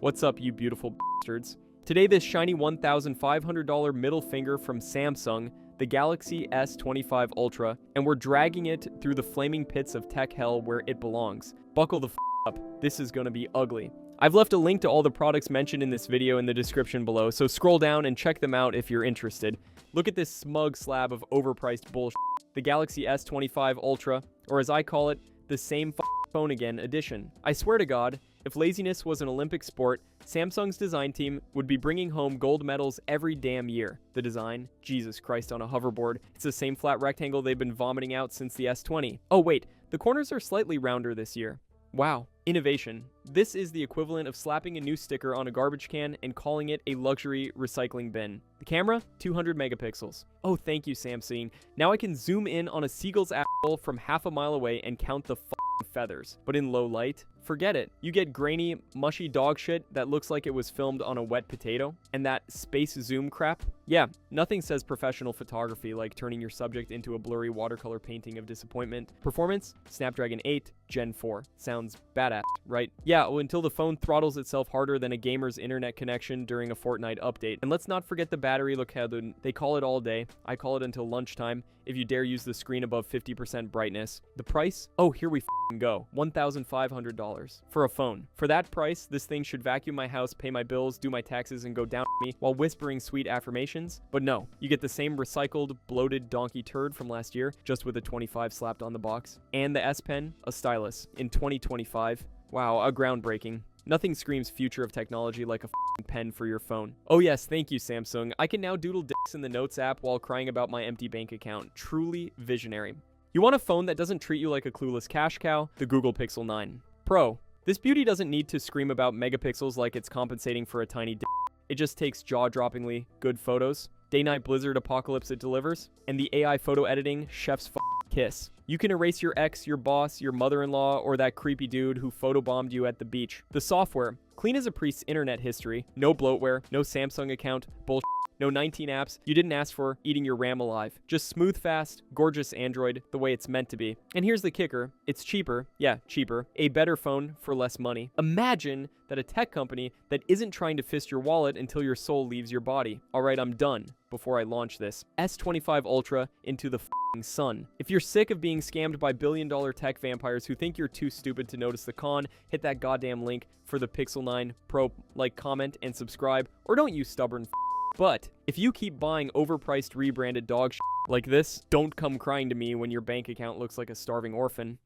What's up, you beautiful bastards? Today, this shiny $1,500 middle finger from Samsung, the Galaxy S25 Ultra, and we're dragging it through the flaming pits of tech hell where it belongs. Buckle the up, this is gonna be ugly. I've left a link to all the products mentioned in this video in the description below, so scroll down and check them out if you're interested. Look at this smug slab of overpriced bullshit. The Galaxy S25 Ultra, or as I call it, the same phone again edition. I swear to God, if laziness was an Olympic sport, Samsung's design team would be bringing home gold medals every damn year. The design? Jesus Christ on a hoverboard. It's the same flat rectangle they've been vomiting out since the S20. Oh wait, the corners are slightly rounder this year. Wow. Innovation. This is the equivalent of slapping a new sticker on a garbage can and calling it a luxury recycling bin. The camera? 200 megapixels. Oh, thank you, Samsung. Now I can zoom in on a seagull's asshole from half a mile away and count the feathers. But in low light, forget it. You get grainy, mushy dog shit that looks like it was filmed on a wet potato. And that space zoom crap? Yeah, nothing says professional photography like turning your subject into a blurry watercolor painting of disappointment. Performance? Snapdragon 8 Gen 4. Sounds badass, right? Yeah, well, until the phone throttles itself harder than a gamer's internet connection during a Fortnite update. And let's not forget the battery look. They call it all day. I call it until lunchtime if you dare use the screen above 50% brightness. The price? Oh, here we go. $1,500 for a phone. For that price, this thing should vacuum my house, pay my bills, do my taxes, and go down me while whispering sweet affirmations. But no, you get the same recycled, bloated donkey turd from last year, just with a 25 slapped on the box. And the S Pen, a stylus, in 2025. Wow, a groundbreaking. Nothing screams future of technology like a pen for your phone. Oh yes, thank you, Samsung. I can now doodle dicks in the Notes app while crying about my empty bank account. Truly visionary. You want a phone that doesn't treat you like a clueless cash cow? The Google Pixel 9 Pro. This beauty doesn't need to scream about megapixels like it's compensating for a tiny dick. It just takes jaw-droppingly good photos, day-night blizzard apocalypse it delivers, and the AI photo editing chef's kiss. You can erase your ex, your boss, your mother-in-law, or that creepy dude who photobombed you at the beach. The software, clean as a priest's internet history, no bloatware, no Samsung account, bullshit. No 19 apps you didn't ask for, eating your RAM alive. Just smooth, fast, gorgeous Android, the way it's meant to be. And here's the kicker. It's cheaper. Yeah, cheaper. A better phone for less money. Imagine that a tech company that isn't trying to fist your wallet until your soul leaves your body. Alright, I'm done before I launch this. S25 Ultra into the sun. If you're sick of being scammed by billion-dollar tech vampires who think you're too stupid to notice the con, hit that goddamn link for the Pixel 9 Pro, like, comment, and subscribe, or don't you stubborn But if you keep buying overpriced rebranded dog shit like this, don't come crying to me when your bank account looks like a starving orphan.